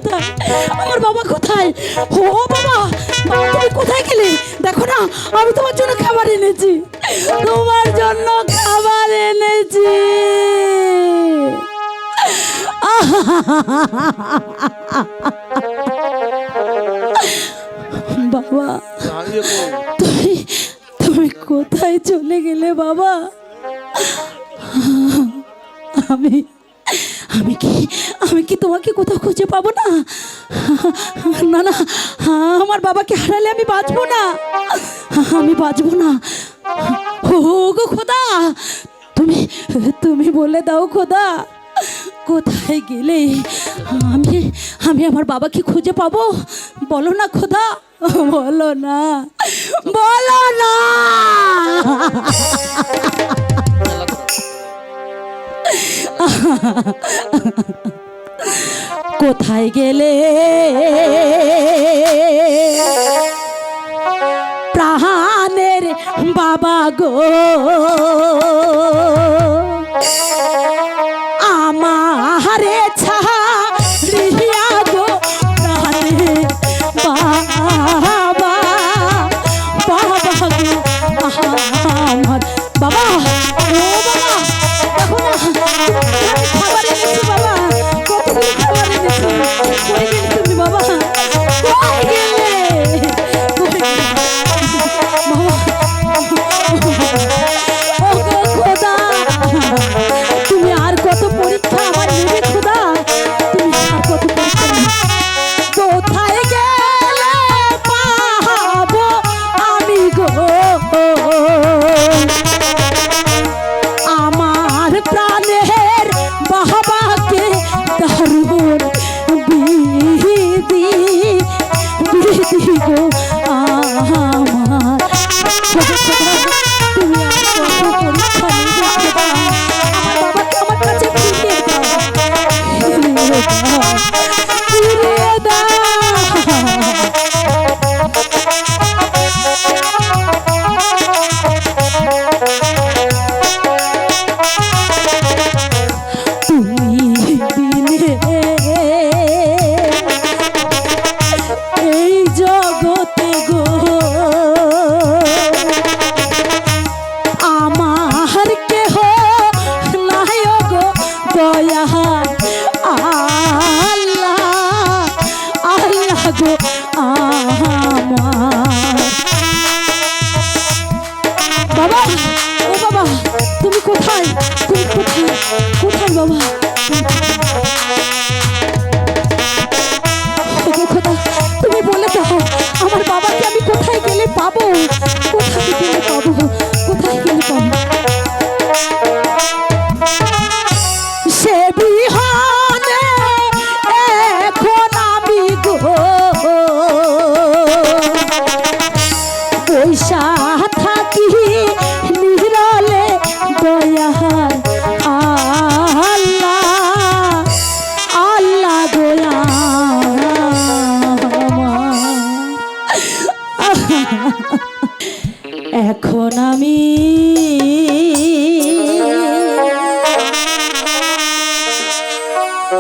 কোথায়? আমার বাবা কোথায়? ও বাবা, বাবা তুমি কোথায় গেলে? দেখো না, আমি তোমার জন্য খাবার এনেছি, তোমার জন্য খাবার এনেছি। বাবা তুমি তুমি কোথায় চলে গেলে বাবা? আমি আমি কি আমি কি তোমাকে কোথাও খুঁজে পাবো না? না না, আমার বাবাকে হারালে আমি বাঁচবো না, আমি বাঁচবো না। ও গো খোদা, তুমি তুমি বলে দাও খোদা, কোথায় গেলে আমি আমি আমার বাবাকে খুঁজে পাবো? বলো না খোদা, বলো না, বলো না। কোথায় গেলে প্রাণের বাবা গো? আমারে ছাড়িয়া গো প্রাণের বাবা, বাবা গো আমার বাবা। ও বাবা, দেখো না, আমি খাবার এনেছি বাবা, কতগুলো খাবার এনেছি। কই গেলে তুমি বাবা? কই গেলে? কই গেলে বাবা? ও গো খোদা, তুমি আর কত পরীক্ষা আমার নেবে খোদা? তুমি আর কত পরীক্ষা নেবে? কোথায় গেলে পাবো আমি গো আমার প্রাণের বাবাকে? দারুণ বিধি বিধি গো আমার। তুমি আর কত পরীক্ষা নেবে খোদা? আমার বাবাকে আমার কাছে ফিরিয়ে দাও, ফিরিয়ে দাও, ফিরিয়ে দাও। তুমি দিলে এই জগতে গো আমার কেহ নাই গো দয়াল আল্লাহ, আল্লাহ গো আমার। বাবা, ও বাবা, তুমি কোথায়? তুমি কোথায়? কোথায় বাবা? খোদা, তুমি বলে দাও আমার বাবাকে আমি কোথায় গেলে পাবো? কোথায় গেলে পাবো? কোথায় গেলে পাবো? সে বিহানে এখন আমি গো পয়সা থাকি নিরলে দয়াল আল্লাহ, আল্লাহ গোয়া এখন আমি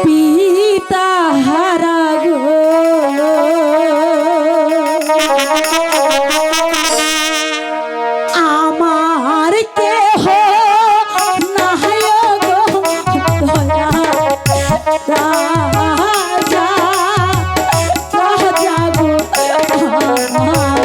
পিতা হারা গো আমার কেহ নাই গো দয়া রাজা, রাজা গো আমার।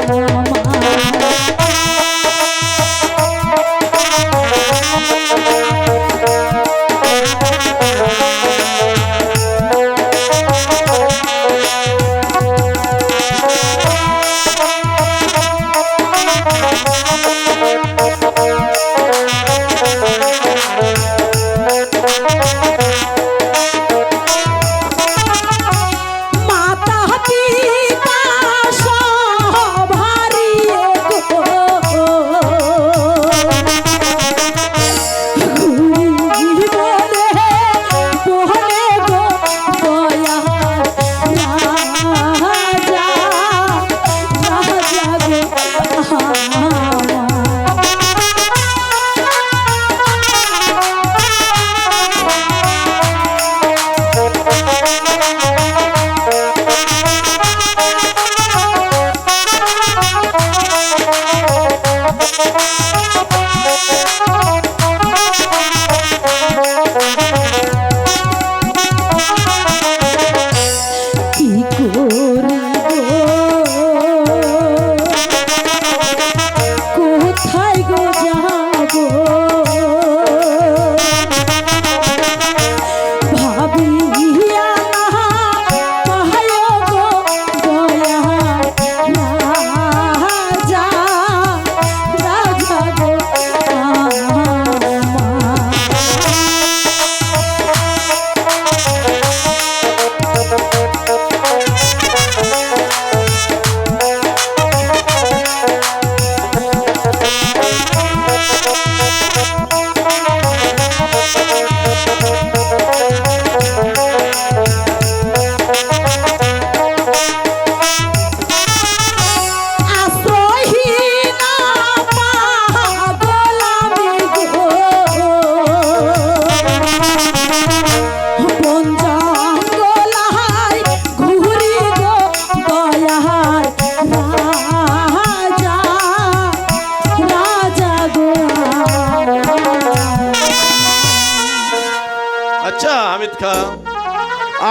খা,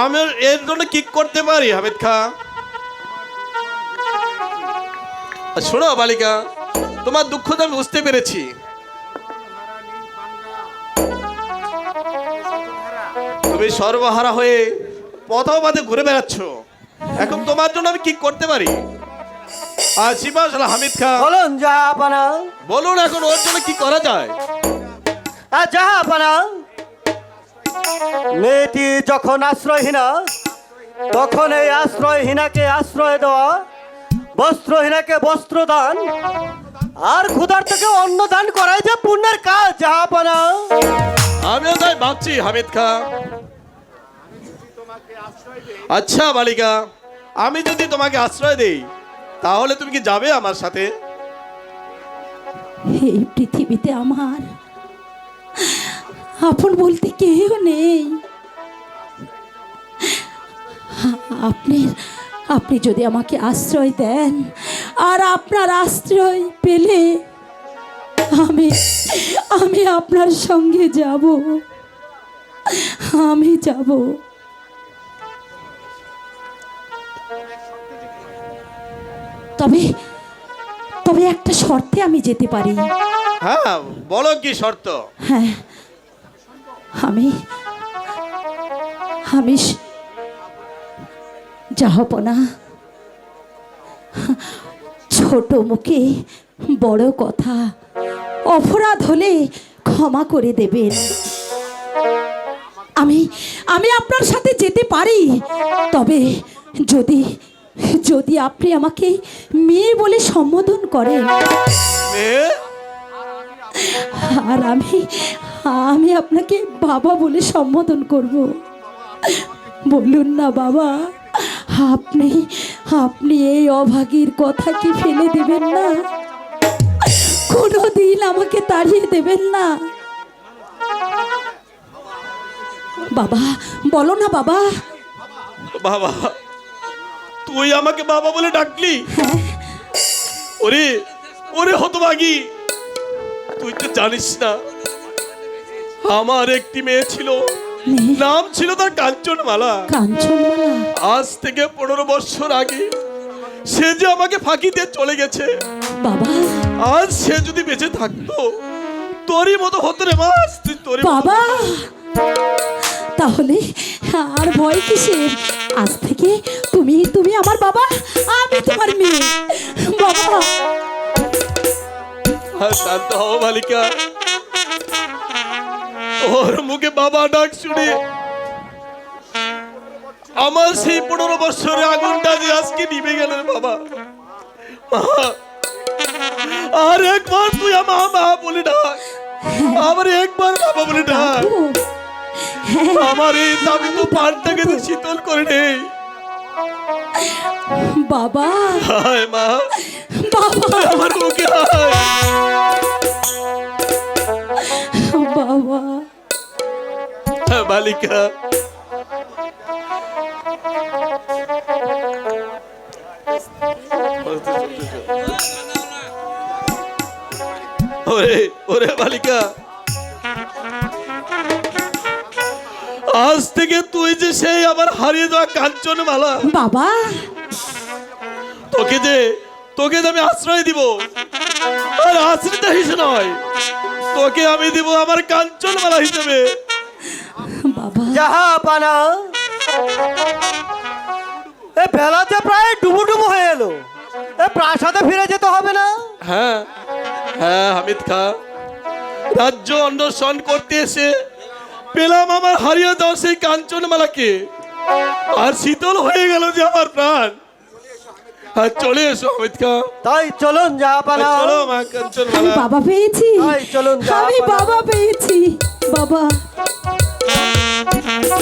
আমি এর জন্য কি করতে পারি হামিদ খা? শোনো বালিকা, তোমার দুঃখ তো আমি বুঝতে পেরেছি। তুমি সর্বহারা হয়ে পথবাদে ঘুরে বেড়াচ্ছ। এখন তোমার জন্য আমি কি করতে পারি? আর শিবাশালা হামিদ খা, বলুন জাহাপানা। বলুন এখন ওর জন্য কি করা যায়? জাহাপানা, মেয়েটি যখন আশ্রয়হীনা, তখন এই আশ্রয়হীনাকে আশ্রয় দেওয়া, বস্ত্রহীনাকে বস্ত্র দান, আর ক্ষুধার্তকে অন্ন দান করাই যে পুণ্যের কাজ জাহাপানা। আমিও তাই ভাবছি হামিদ খা। আচ্ছা বালিকা, আমি যদি তোমাকে আশ্রয় দেই তাহলে তুমি কি যাবে আমার সাথে? এই পৃথিবীতে আমার আপন বলতে কেউ নেই। আপনি যদি আমাকে আশ্রয় দেন, আর আপনার আশ্রয় পেলে আমি আপনার সঙ্গে যাব, আমি যাব। তবে তবে একটা শর্তে আমি যেতে পারি। হ্যাঁ, বলো কি শর্ত? হ্যাঁ, আমি আমি জাহাপনা, ছোট মুখে বড় কথা, অপরাধ হলে ক্ষমা করে দেবেন। আমি আপনার সাথে যেতে পারি, তবে যদি যদি আপনি আমাকে মেয়ে বলে সম্বোধন করেন, মেয়ে? আর আমি আপনাকে বাবা বলে সম্বোধন করব। বলুন না বাবা, আপনি এই অভাগীর কথা কি ফেলে দেবেন না? কোনোদিন আমাকে তাড়িয়ে দেবেন না? বাবা, বলো না বাবা। বাবা? তুই আমাকে বাবা বলে ডাকলি? ওরে ওরে হতভাগী, তুই তো জানিস না আমার একটি মেয়ে ছিল, নাম ছিল তার কাঞ্চনমালা। কাঞ্চনমালা? আজ থেকে 15 বছর আগে সে যে আমাকে ফাঁকি দিয়ে চলে গেছে। বাবা, আজ সে যদি বেঁচে থাকতো তোরই মতো হতো রে মা। তোরই বাবা, তাহলে আর ভয় কিসের? আজ থেকে তুমি আমার বাবা, আমি তোমার মেয়ে। বাবা, শান্ত হও বালিকা। ওর মুখে বাবা ডাক শুনে আমার সেই 15 বছরের আগুনটা যে আজকে নিভে গেল রে বাবা। মা, আর একবার তুই আমার মা বলে ডাক, আমার একবার বাবা বলে ডাক। আমার এই দাবি তো প্রাণটাকে তো শীতল করে নেই। বাবা, হায় মা, বাবা, আমার মুখে হায়। বাবা। বালিকা, ওরে ওরে বালিকা, আজ থেকে তুই যে সেই আমার হারিয়ে যাওয়া কাঞ্চনমালা। বাবা, তোকে যে আমি আশ্রয় দিব, আর আশ্রিতা হিসেবে নয়, তোকে আমি দিব আমার কাঞ্চনমালা হিসেবে। বাবা, জাহাপানা, এ বেলাতে প্রায় ডুবু হয়ে এলো, এ প্রাসাদে ফিরে যেতে হবে না? হ্যাঁ হ্যাঁ হামিদ খা, রাজ্য অন্বেষণ করতে এসে পেলাম আমার হারিয়ে যাওয়া সেই কাঞ্চনমালাকে, আর শীতল হয়ে গেল যে আমার প্রাণ। আর চলে এসো হামিদ খা। তাই চলুন জাহাপানা। চলো মা আমি কাঞ্চনমালা। বাবা পেয়েছি, তাই চলুন আমি জাহাপানা। বাবা পেয়েছি। বাবা,